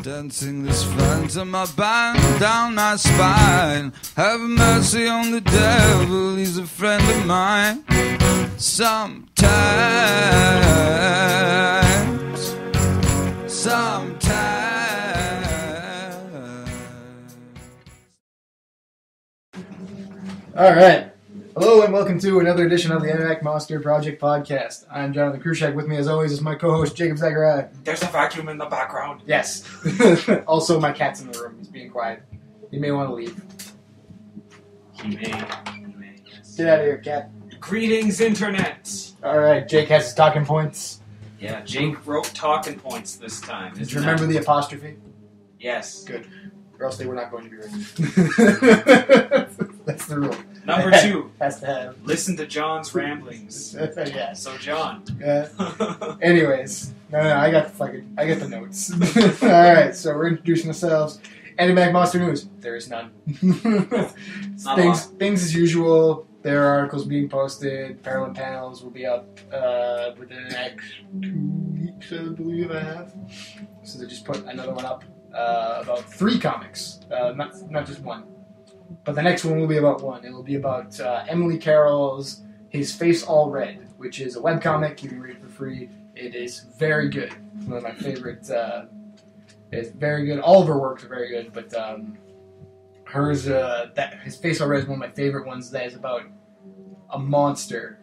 dancing this phantom my band down my spine. Have mercy on the devil, he's a friend of mine. Sometimes. Alright. Hello and welcome to another edition of the Enigmatic Monster Project Podcast. I'm Jonathan Krushak. With me as always is my co-host Jacob Zachariah. There's a vacuum in the background. Yes. Also, my cat's in the room. He's being quiet. He may want to leave. He may, yes. Get out of here, cat. Greetings, Internet! Alright, Jake has his talking points. Yeah, Jake wrote talking points this time. Did you remember the apostrophe? Yes. Good. Or else they were not going to be written. That's the rule. Number 2. Has to have. Listen to John's ramblings. Yeah. So, John. Anyways. No, I got the notes. Alright, so we're introducing ourselves. Enigmatic Monster News. There is none. Things as usual. There are articles being posted. Parallel panels will be up within the next 2 weeks, I believe I have. So they just put another one up about 3 comics, not just one. But the next one will be about one. It will be about Emily Carroll's His Face All Red, which is a webcomic. You can read it for free. It is very good. It's one of my favorite. It's very good. All of her works are very good, but hers, His Face All Red is one of my favorite ones. That is about a monster.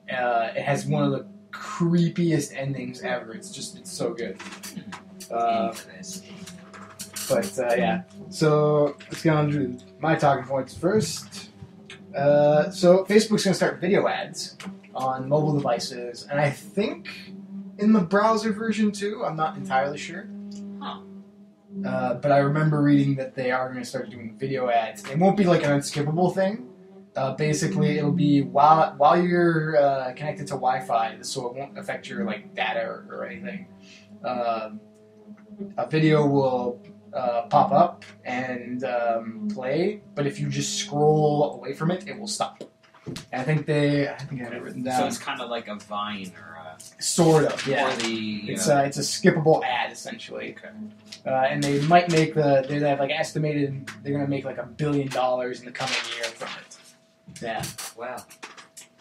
It has one of the creepiest endings ever. It's so good. Yeah. So let's get on to my talking points first. So Facebook's going to start video ads on mobile devices, and I think in the browser version too. I'm not entirely sure. But I remember reading that they are going to start doing video ads. It won't be like an unskippable thing. Basically, it'll be while you're connected to Wi-Fi, so it won't affect your data or anything. A video will pop up and play, but if you just scroll away from it, it will stop. And I think I have it written down. So it's kind of like a Vine or a... Sort of, yeah. Or the... It's a skippable ad, essentially. Okay. And they might make they have estimated they're going to make $1 billion in the coming year from it. Yeah. Wow.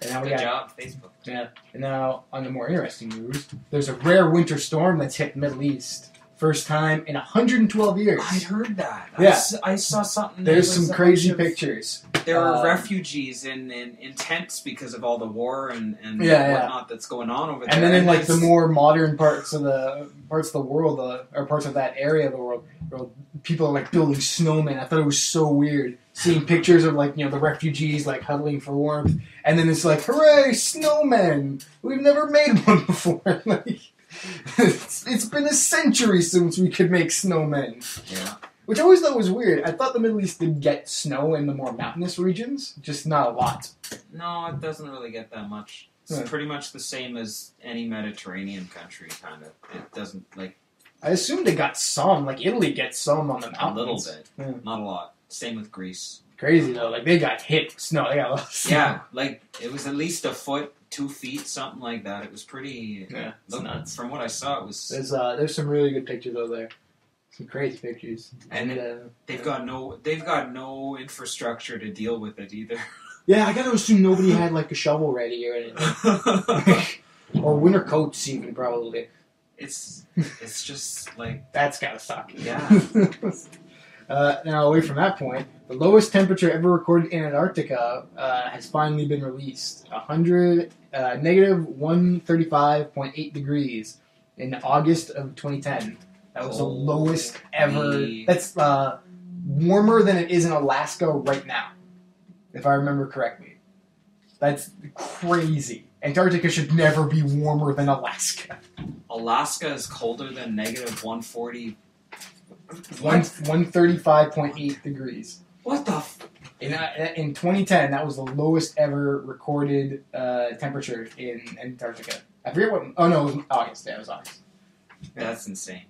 And now Good job, Facebook. Yeah. And now, on the more interesting news, there's a rare winter storm that's hit the Middle East. First time in 112 years. I heard that. Yeah. I saw something. There's some crazy pictures. There are refugees in tents because of all the war and whatnot that's going on over there. And then in the more modern parts of the world, or parts of that area of the world, people are building snowmen. I thought it was so weird seeing pictures of the refugees huddling for warmth, and then it's hooray, snowmen! We've never made one before. It's been a century since we could make snowmen. Yeah. Which I always thought was weird. I thought the Middle East did get snow in the more mountainous regions, just not a lot. No, it doesn't really get that much. It's pretty much the same as any Mediterranean country, kind of. It doesn't, I assumed it got some. Italy gets some on the mountains. A little bit. Yeah. Not a lot. Same with Greece. Crazy, though. They got hit with snow. They got a lot of snow. Yeah, it was at least a foot, 2 feet, something like that. It was pretty... Yeah, it's nuts. From what I saw, it was... There's some really good pictures over there. Some crazy pictures. And they've got no infrastructure to deal with it either. Yeah, I gotta assume nobody had a shovel ready or anything. Or winter coats even, probably. It's just That's gotta suck. Yeah. Now, away from that point, the lowest temperature ever recorded in Antarctica has finally been released. Negative 135.8 degrees in August of 2010. That was the lowest ever. That's warmer than it is in Alaska right now, if I remember correctly. That's crazy. Antarctica should never be warmer than Alaska. Alaska is colder than negative 140... 135.8 degrees. What the In 2010, that was the lowest ever recorded temperature in Antarctica. I forget what... Oh, no, it was August. Yeah, it was August. That's insane.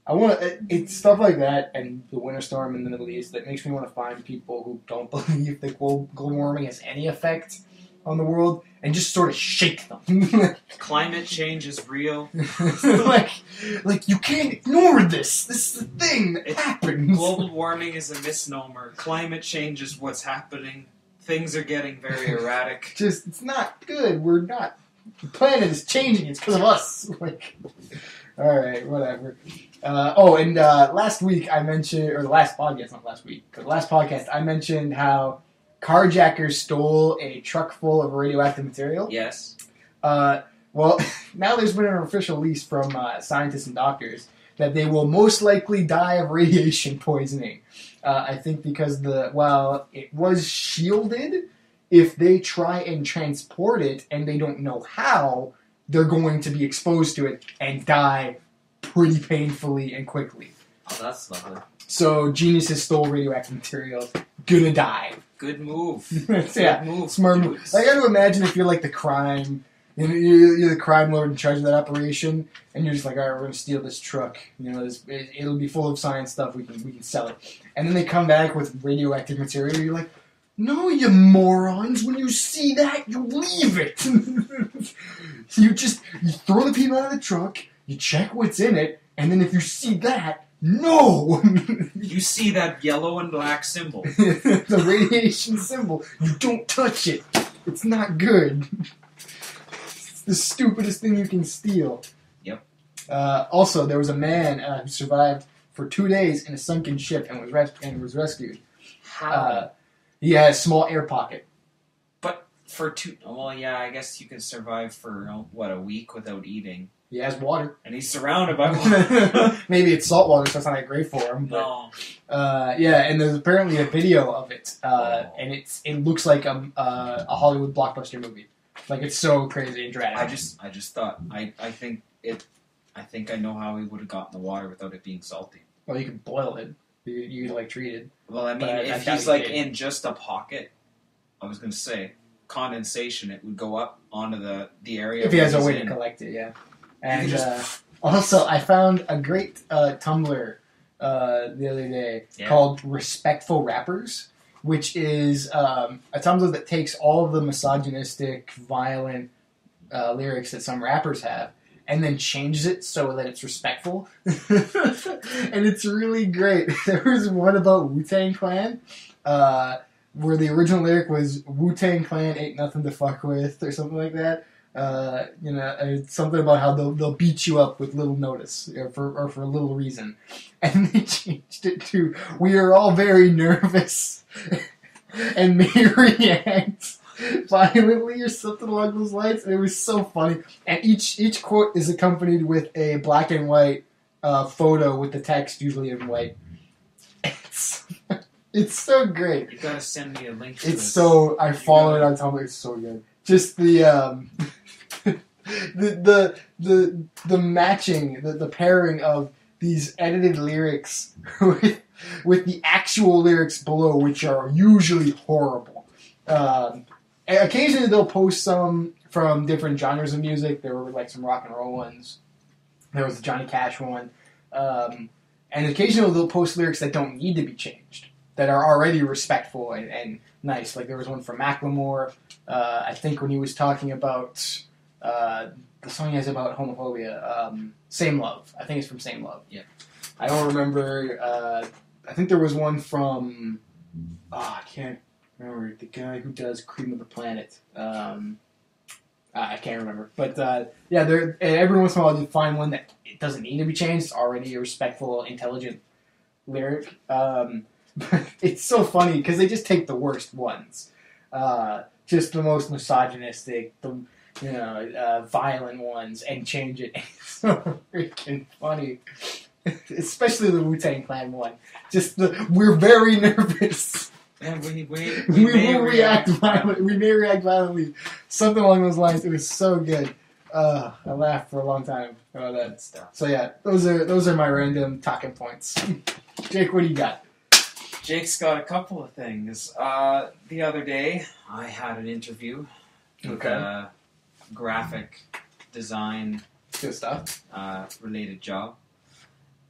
It's stuff like that and the winter storm in the Middle East that makes me want to find people who don't believe that global warming has any effect on the world and just sort of shake them. Climate change is real. like you can't ignore this. This is the thing that happens. Global warming is a misnomer. Climate change is what's happening. Things are getting very erratic. It's not good. We're not. The planet is changing. It's because of us. All right, whatever. Last week I mentioned, or the last podcast, not last week, but the last podcast I mentioned how carjackers stole a truck full of radioactive material. Yes. Well, now there's been an official release from scientists and doctors that they will most likely die of radiation poisoning. I think because while it was shielded, if they try and transport it and they don't know how, they're going to be exposed to it and die pretty painfully and quickly. Oh, that's lovely. So geniuses stole radioactive material, gonna die. Good move. Yeah, Good move. smart move. I got to imagine if you're like the crime, you're the crime lord in charge of that operation, and you're just like, all right, we're gonna steal this truck. You know, it'll be full of science stuff. We can sell it. And then they come back with radioactive material. You're like, no, you morons! When you see that, you leave it. you throw the people out of the truck. You check what's in it, and then if you see that, no! You see that yellow and black symbol. The radiation symbol. You don't touch it. It's not good. It's the stupidest thing you can steal. Yep. Also, there was a man who survived for 2 days in a sunken ship and was rescued. How? He had a small air pocket. But for I guess you can survive for, a week without eating. He has water. And he's surrounded by water. Maybe it's salt water, so it's not that great for him. But, No. and there's apparently a video of it, and it looks like a Hollywood blockbuster movie. Like, it's so crazy and dramatic. I just thought, I think I know how he would have gotten the water without it being salty. Well, you could boil it. You could, treat it. Well, I mean, if he's, in just a pocket, I was going to say, condensation, it would go up onto the area. If he has a way to collect it, yeah. And also, I found a great Tumblr the other day called Respectful Rappers, which is a Tumblr that takes all of the misogynistic, violent lyrics that some rappers have and then changes it so that it's respectful. And it's really great. There was one about Wu-Tang Clan, where the original lyric was, Wu-Tang Clan ain't nothing to fuck with, or something like that. It's something about how they'll beat you up with little notice, or for little reason. And they changed it to, we are all very nervous and may react violently or something along those lines. And it was so funny. And each quote is accompanied with a black and white photo with the text usually in white. It's so great. You gotta send me a link to this. I follow it on Tumblr. It's so good. Just the the matching, the pairing of these edited lyrics with the actual lyrics below, which are usually horrible. Occasionally they'll post some from different genres of music. There were some rock and roll ones. There was the Johnny Cash one. And occasionally they'll post lyrics that don't need to be changed, that are already respectful and nice. Like there was one from Macklemore, I think when he was talking about the song he has about homophobia, Same Love. I think it's from Same Love. Yeah. I don't remember. I think there was one from, I can't remember, the guy who does Cream of the Planet. I can't remember. But every once in a while you find one that it doesn't need to be changed. It's already a respectful, intelligent lyric. But it's so funny because they just take the worst ones. Just the most misogynistic, violent ones, and change it. It's so freaking funny. Especially the Wu-Tang Clan one. Just we're very nervous. And we will react violently. We may react violently. Something along those lines. It was so good. I laughed for a long time about that stuff. So yeah, those are my random talking points. Jake, what do you got? Jake's got a couple of things. The other day, I had an interview with a graphic design good stuff related job,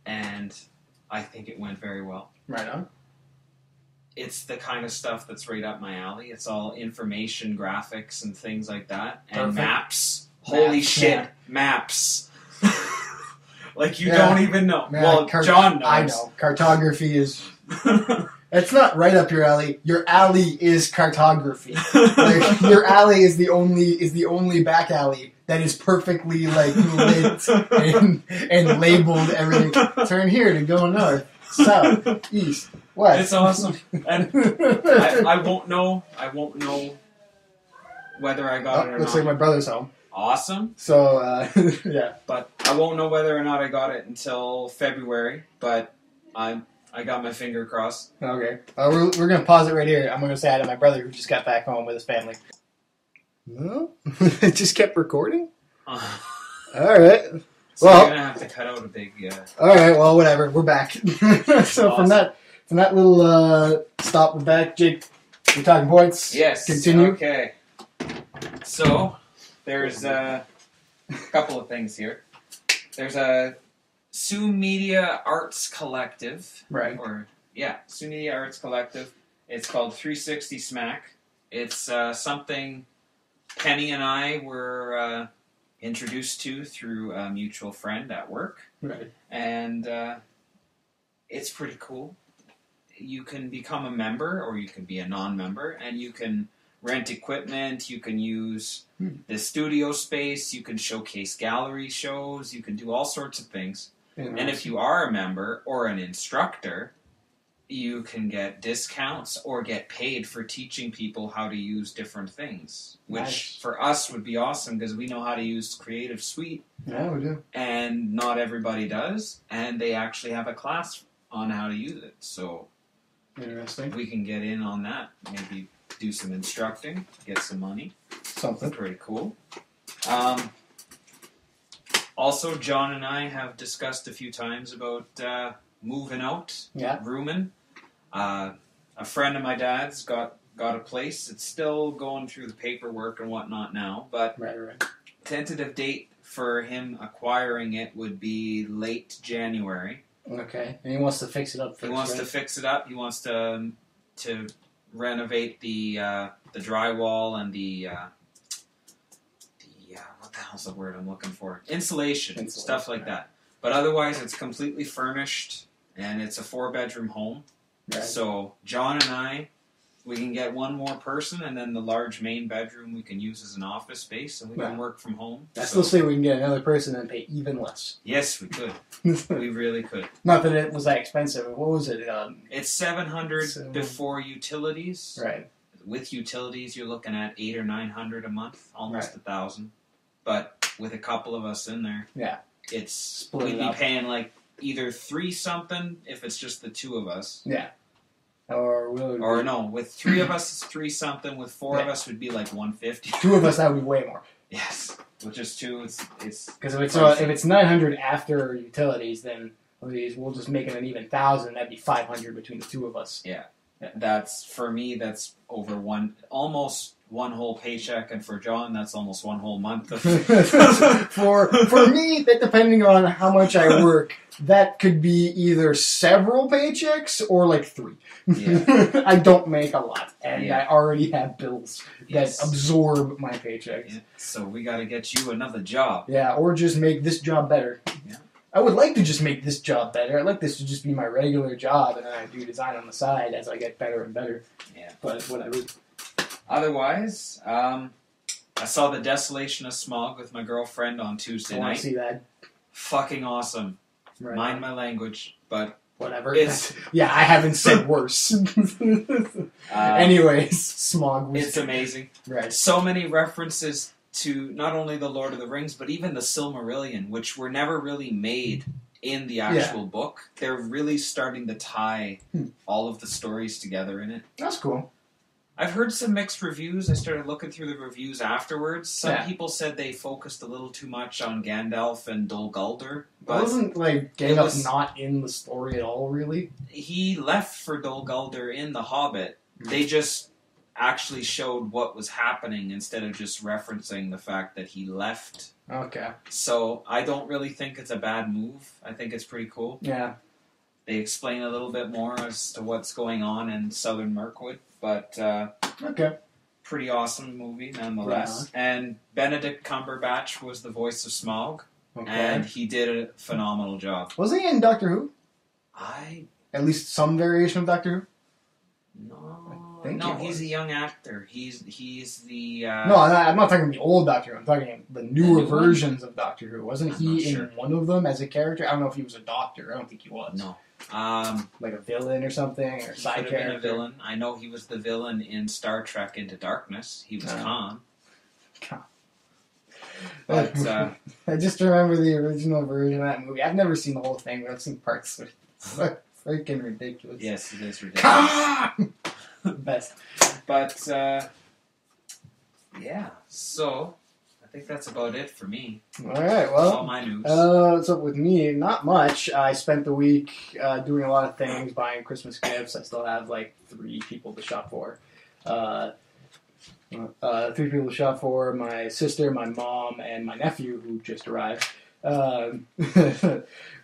and I think it went very well. Right on. it's the kind of stuff that's right up my alley. It's all information, graphics, and things like that. And Perfect. maps. Holy shit, yeah. maps. Like, you Yeah. don't even know. Man, well, John knows. I know. Cartography is... It's not right up your alley. Your alley is cartography. Like, your alley is the only back alley that is perfectly like lit and labeled everything. Turn here to go north, south, east, west. It's awesome. And I won't know whether I got it or looks not. like my brother's home. Awesome. So yeah. But I won't know whether or not I got it until February. But I got my finger crossed. Okay. We're gonna pause it right here. I'm gonna say hi to my brother who just got back home with his family. No, it just kept recording. All right. So Well, you're gonna have to cut out a big. All right. Well, whatever. We're back. So Awesome. from that little stop, we're back. Jake, you're talking points. Yes. Continue. Okay. So there's a couple of things here. There's a Sioux Media Arts Collective. Right. Sioux Media Arts Collective. It's called 360 Smack. It's something Penny and I were introduced to through a mutual friend at work. Right. And it's pretty cool. You can become a member or you can be a non-member, and you can rent equipment, you can use the studio space, you can showcase gallery shows, you can do all sorts of things. And if you are a member or an instructor, you can get discounts or get paid for teaching people how to use different things, which Nice. for us would be awesome because we know how to use Creative Suite, Yeah, we do. and not everybody does, and they actually have a class on how to use it. So Interesting. we can get in on that, maybe do some instructing, get some money. Something. Pretty cool. Also, John and I have discussed a few times about moving out, Yeah. rooming. A friend of my dad's got a place. It's still going through the paperwork and whatnot now, but Right. tentative date for him acquiring it would be late January. Okay. And he wants to fix it up first. He wants to fix it up. He wants to renovate the drywall and the what the hell's the word I'm looking for? Insulation, stuff like that. But otherwise, it's completely furnished, and it's a 4-bedroom home. Right. So John and I, we can get one more person, and then the large main bedroom we can use as an office space, and we can work from home. I still say we can get another person and pay even less. Yes, we could. We really could. Not that it was that expensive. What was it? It's $700 before utilities. Right. With utilities, you're looking at $800 or $900 a month, almost Right. $1,000. But with a couple of us in there, Yeah. we'd be paying like either 3 something if it's just the 2 of us. Yeah. Or no, with 3 of us it's 3 something. With 4 of us would be like $150. 2 of us, that would be way more. Yes, with just 2, it's because if it's 900 after utilities, then we'll just make it an even 1,000. That'd be 500 between the 2 of us. Yeah, that's for me. That's over almost one whole paycheck, and for John, that's almost one whole month. For me, that depending on how much I work, that could be either several paychecks or like 3. Yeah. I don't make a lot, and Yeah. I already have bills that Yes. absorb my paychecks. Yeah. So we got to get you another job. Yeah, or just make this job better. Yeah. I would like to just make this job better. I'd like this to just be my regular job, and then I do design on the side as I get better and better. Yeah. But whatever. Otherwise, I saw The Desolation of Smog with my girlfriend on Tuesday I want night. to see that. Fucking awesome. Right. Mind my language, but Whatever. It's- Yeah, I haven't said worse. Anyways, Smog was... it's amazing. Right. So many references to not only the Lord of the Rings, but even the Silmarillion, which were never really made in the actual book. They're really starting to tie all of the stories together in it. That's cool. I've heard some mixed reviews. I started looking through the reviews afterwards. Some Yeah. people said they focused a little too much on Gandalf and Dol Guldur, But but wasn't, like, it Gandalf was- not in the story at all, really? he left for Dol Guldur in The Hobbit. They just actually showed what was happening instead of just referencing the fact that he left. Okay. So I don't really think it's a bad move. I think it's pretty cool. Yeah. They explain a little bit more as to what's going on in Southern Mirkwood, but Okay. pretty awesome movie nonetheless. Yeah. And Benedict Cumberbatch was the voice of Smaug, Okay. and he did a phenomenal job. Wasn't he in Doctor Who? I At least some variation of Doctor Who? think no, he he's was. a young actor. He's the No, I'm not talking the old Doctor Who. I'm talking the newer new one? versions of Doctor Who. Wasn't I'm he not in sure. one of them as a character? I don't know if he was a doctor. I don't think he was. no. Like a villain or something, or He side could have been character. a villain. I know he was the villain in Star Trek Into Darkness. He was Khan. But I just remember the original version of that movie. I've never seen the whole thing, but I've seen parts of it. It's so freaking ridiculous. yes, it is ridiculous. Khan! Best. But yeah, so I think that's about it for me. All right, That's well. all my news. What's up with me? Not much. I spent the week doing a lot of things, buying Christmas gifts. I still have like 3 people to shop for. 3 people to shop for: my sister, my mom, and my nephew, who just arrived,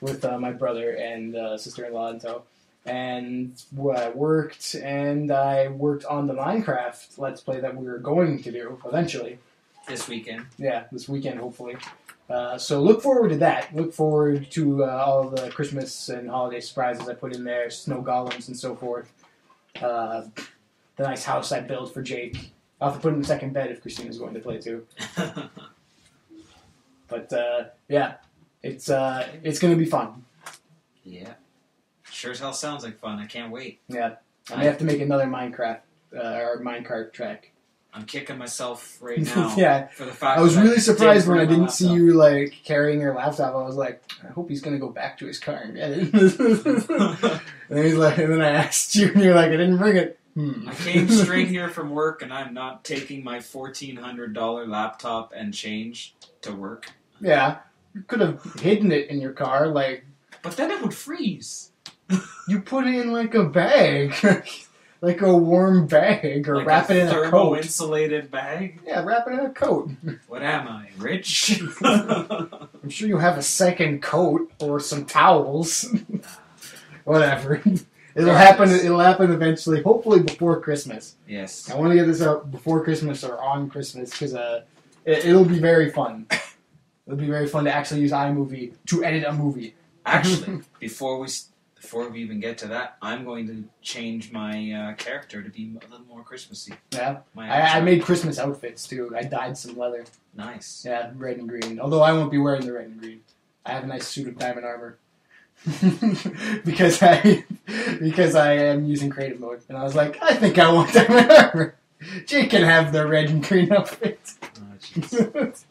with my brother and sister-in-law in tow. And I worked on the Minecraft Let's Play that we were going to do eventually. This weekend. Yeah, this weekend, hopefully. So look forward to that. Look forward to all the Christmas and holiday surprises I put in there, snow golems and so forth. The nice house I built for Jake. I'll have to put him in the second bed if Christina's going to play too. But yeah, it's going to be fun. Yeah. Sure as hell sounds like fun. I can't wait. Yeah, I may have to make another Minecraft or minecart track. I'm kicking myself right now. Yeah. For the fact I was that really surprised when I bring my didn't see laptop. you like carrying your laptop. I was like, I hope he's gonna go back to his car and get it. And he's like, and then I asked you, and you're like, I didn't bring it. I came straight here from work, and I'm not taking my $1,400 laptop and change to work. Yeah, you could have hidden it in your car. Like, But then it would freeze. you put it in like a bag, like a warm bag, or Like wrap it in a coat. insulated bag. Yeah, wrap it in a coat. What am I, rich? I'm sure you have a second coat or some towels. Whatever. It'll happen. It'll happen eventually. Hopefully before Christmas. Yes. I want to get this out before Christmas or on Christmas because it'll be very fun. It'll be very fun to actually use iMovie to edit a movie. Actually, before we even get to that, I'm going to change my character to be a little more Christmassy. Yeah, My I avatar. made Christmas outfits too. I dyed some leather. Nice. Yeah, red and green. Although I won't be wearing the red and green. I have a nice suit of diamond armor. because I am using creative mode, and I was like, I think I want diamond armor. Jake can have the red and green outfit. Oh, jeez.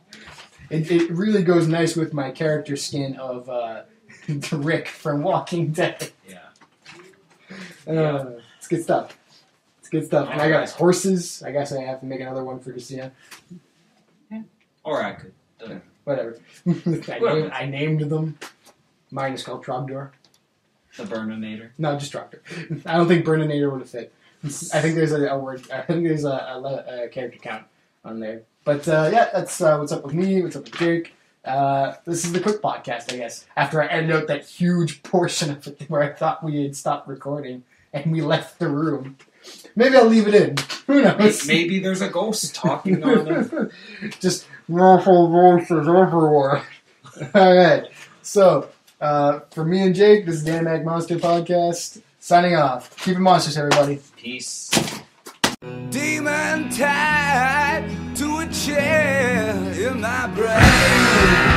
It really goes nice with my character skin of Rick from Walking Dead. Yeah. It's good stuff. It's good stuff. And I got horses. I guess I have to make another one for Christina. Or I could. Whatever. I named them. Mine is called Trogdor. The Burninator. No, just Trogdor. I don't think Burninator would have fit. I think there's a word. I think there's a character count on there. But yeah, that's what's up with me. What's up with Jake? This is the quick podcast, I guess. After I edited out that huge portion of it where I thought we had stopped recording and we left the room. Maybe I'll leave it in. Who knows? Maybe there's a ghost talking on them. Just awful voices everywhere. Alright. So, for me and Jake, this is the Enigmatic Monster Podcast. Signing off. Keep it monsters, everybody. Peace. Demon tied to a chair in my brain.